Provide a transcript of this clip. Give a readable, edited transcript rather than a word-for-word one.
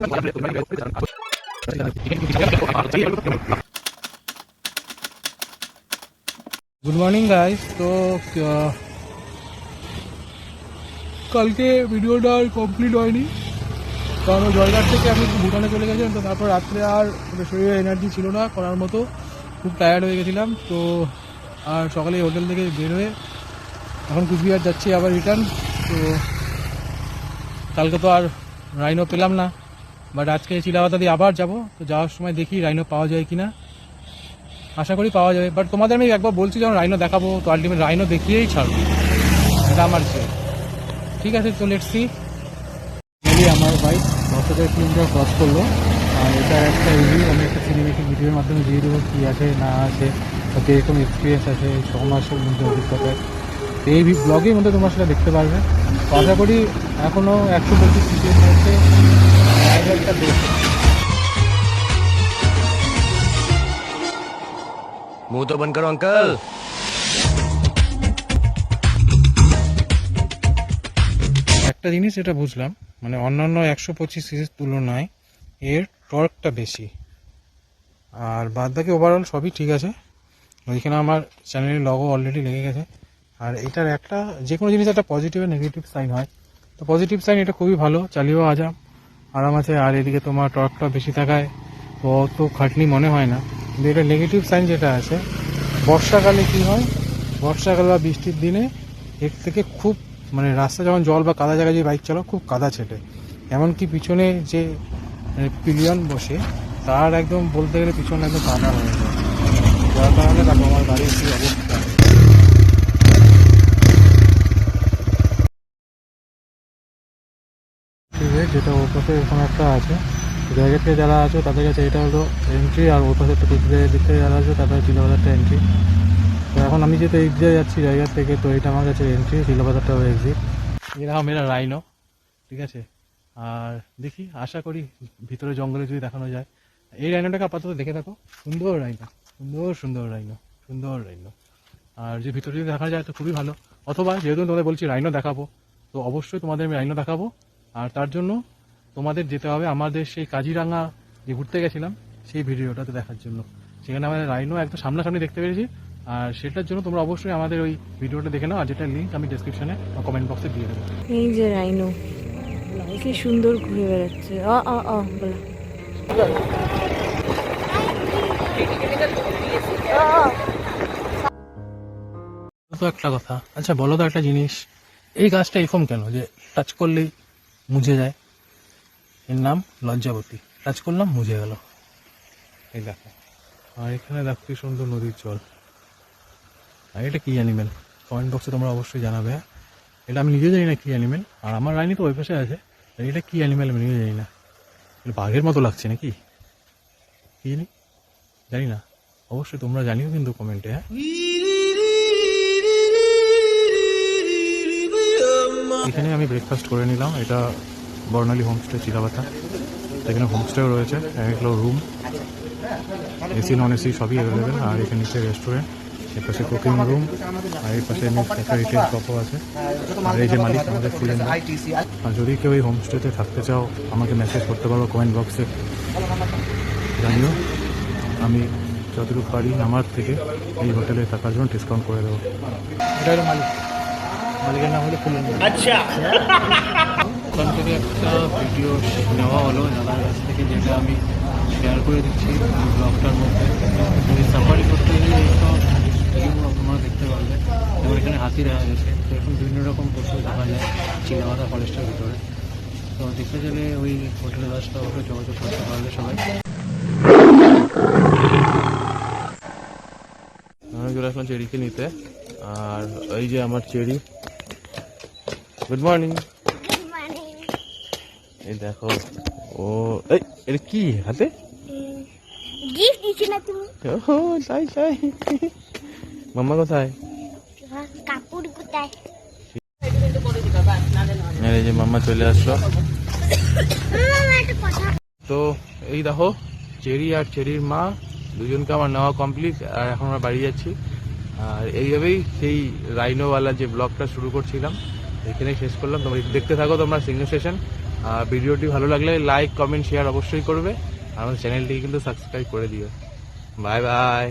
Good morning guys. তো কালকে ভিডিওটা আর কমপ্লিট হয়নি, কারণ জয়ঘাট থেকে আমি ভুটানে চলে গেছিলাম। তো তারপর রাত্রে আর শরীরে এনার্জি ছিল না করার মতো, খুব টায়ার্ড হয়ে গেছিলাম। তো আর সকালে হোটেল থেকে বের হয়ে এখন কুচবিহার যাচ্ছি আবার রিটার্ন। তো কালকে তো আর রাইনো পেলাম না, বাট আজকে চিলাপাতা দিয়ে আবার যাব। তো যাওয়ার সময় দেখি রাইনো পাওয়া যায় কিনা, আশা করি পাওয়া যাবে। বাট তোমাদের আমি একবার বলছি যখন রাইনো দেখাবো, তো আলটিমেট রাইনো দেখিয়েই ছাড়বো, এটা আমার চেয়ে। ঠিক আছে, তো লেটস সি। আমার বাইক 10,000 কিলোমিটার ক্রস করলো, আর এটা একটা রিভিউ আমি একটা সিনেমেটিক ভিডিওর মাধ্যমে দিয়ে দেবো কী আছে না আছে, কীরকম এক্সপিরিয়েন্স আছে 6 মাসের মধ্যে অভিজ্ঞতায়। তো এই ব্লগের মধ্যে তোমরা সেটা দেখতে পারবে। তো আশা করি এখনও 125 সিসির মধ্যে একটা বেশ। मुंह तो बंद करो अंकल। একটা জিনিস এটা বুঝলাম, মানে অন্যান্য 125 সিসির তুলনায় এর টর্কটা বেশি, আর বাদ বাকি ওভারঅল সবই ঠিক আছে। ওইখানে আমার চ্যানেলের লগো অলরেডি লেগে গেছে। আর এটার একটা যে কোনো জিনিস একটা পজিটিভ আর নেগেটিভ সাইন হয়। তো পজিটিভ সাইন এটা খুবই ভালো, চালিয়েও আরাম আছে। আর এদিকে তোমার টর্কটা বেশি থাকায় অত খাটনি মনে হয় না। কিন্তু এটা নেগেটিভ সাইন যেটা আছে, বর্ষাকালে কি হয়, বর্ষাকাল বা বৃষ্টির দিনে এর থেকে খুব মানে রাস্তা যখন জল বা কাদা জায়গায় যে বাইক চালাও খুব কাদা ছেটে। এমনকি পিছনে যে পিলিয়ন বসে তার একদম বলতে গেলে পিছনে একদম কাদা হয়ে যায়, যার কারণে তারপর আমার গাড়ির কি অবস্থা। ঠিক আছে, যেটা ওর পাশে এরকম একটা আছে, জায়গা থেকে যারা আছে তাদের কাছে এটা হলো এন্ট্রি, আর ওর পাশে একটা কুচবিহারের দিক থেকে যারা আছে তাদের চিলাবাজারটা এন্ট্রি। তো এখন আমি যেহেতু এই দিকে যাচ্ছি জায়গা থেকে, তো এটা আমার কাছে এন্ট্রি, চিলাবাজারটা এক্সিট। এরকম এরা রাইনো, ঠিক আছে। আর দেখি, আশা করি ভিতরে জঙ্গলে যদি দেখানো যায়। এই রাইনোটাকে আপাতত দেখে থাকো, সুন্দর রাইনো, সুন্দর রাইনো, সুন্দর রাইনো। আর যে ভিতরে যদি দেখা যায় তো খুবই ভালো। অথবা যেহেতু তোমাদের বলছি রাইনো দেখাবো, তো অবশ্যই তোমাদের আমি রাইনো দেখাবো। আর তার জন্য তোমাদের যেতে হবে আমাদের সেই কাজিরাঙা যে ঘুরতে গেছিলাম সেই ভিডিওটাতে দেখার জন্য। সেখানে আমাদের রাইনো একদম সামনাসামনি দেখতে পেরেছি। আর সেটার জন্য তোমরা অবশ্যই আমাদের ওই ভিডিওটা দেখে নাও, আর যেটা লিঙ্ক আমি ডেসক্রিপশনে বা কমেন্ট বক্সে দিয়ে দেবো। এই যে রাইনো কি সুন্দর ঘুরে বেড়াচ্ছে। তো একটা কথা, আচ্ছা বলো তো একটা জিনিস, এই গাছটা এরকম কেন যে টাচ করলেই মুছে যায়? এর নাম লজ্জাবতী। টাচ করলাম মুছে গেল, এই দেখো। আর এখানে দেখো কি সুন্দর নদীর জল। আর এটা কি অ্যানিমেল, কমেন্ট বক্সে তোমরা অবশ্যই জানাবে। এটা আমি নিজেও জানি না কি অ্যানিমেল, আর আমার রাইনি তো ওই পাশে আছে। এটা কি অ্যানিমেল আমি নিজেও জানি না। বাঘের মতো লাগছে নাকি, কি জানি না, অবশ্যই তোমরা জানিও কিন্তু কমেন্টে। হ্যাঁ, এখানে আমি ব্রেকফাস্ট করে নিলাম। এটা বর্ণালী হোমস্টে চিলাপাতা। এখানে হোমস্টেও রয়েছে, এগুলো রুম, এসি নন এসি সবই অ্যাভেলেবেল। আর এখানে নিচে রেস্টুরেন্ট, এর পাশে কুকিং রুম, আর এর পাশে একটা রিটেল শপও আছে। আর এই যে মালিক আমাদের ফুলেন। আর যদি কেউ এই হোমস্টেতে থাকতে চাও আমাকে মেসেজ করতে পারো কমেন্ট বক্সে, জানিও। আমি যতটুকু পারি আমার থেকে এই হোটেলে থাকার জন্য ডিসকাউন্ট করে দেবো। এটা হলো মালিক, মালিকের নাম হলো ফুলেন। আচ্ছা, ওখান থেকে একটা ভিডিও নেওয়া হলো দাদার কাছ থেকে, যেটা আমি শেয়ার করে দিচ্ছি ব্লগটার মধ্যে। যদি সাফারি করতে গেলে এইসব ভিডিও তোমরা দেখতে পারবে। এবং এখানে হাতি দেখা গেছে, তো এখন বিভিন্ন রকম পশু দেখা যায় চিলাপাতা ফরেস্টের ভিতরে। তো দেখতে গেলে ওই হোটেলের কাজটা ওটা যোগাযোগ করতে পারবে সবাই। আমি চলে আসলাম চেরিকে নিতে। আর এই যে আমার চেরি, গুড মর্নিং। এই দেখো, ও এটা কি হাতে গিফট দিছিল তুমি? ও তাই তাই। মাম্মা কোথায়? কাপড় কোথায়? এই যে মাম্মা চলে আসলো। তো এই দেখো চেরি আর চেরির মা দুজনকে আমার নেওয়া কমপ্লিট, আর এখন আমরা বাড়ি যাচ্ছি। আর এইভাবেই সেই রাইনোওয়ালা যে ব্লগটা শুরু করছিলাম এখানে শেষ করলাম। তোমরা দেখতে থাকো তোমরা সিঙ্গেল সেশন। আর ভিডিওটি ভালো লাগলে লাইক কমেন্ট শেয়ার অবশ্যই করবে আর আমাদের চ্যানেলটিকে কিন্তু সাবস্ক্রাইব করে দিও। Bye bye.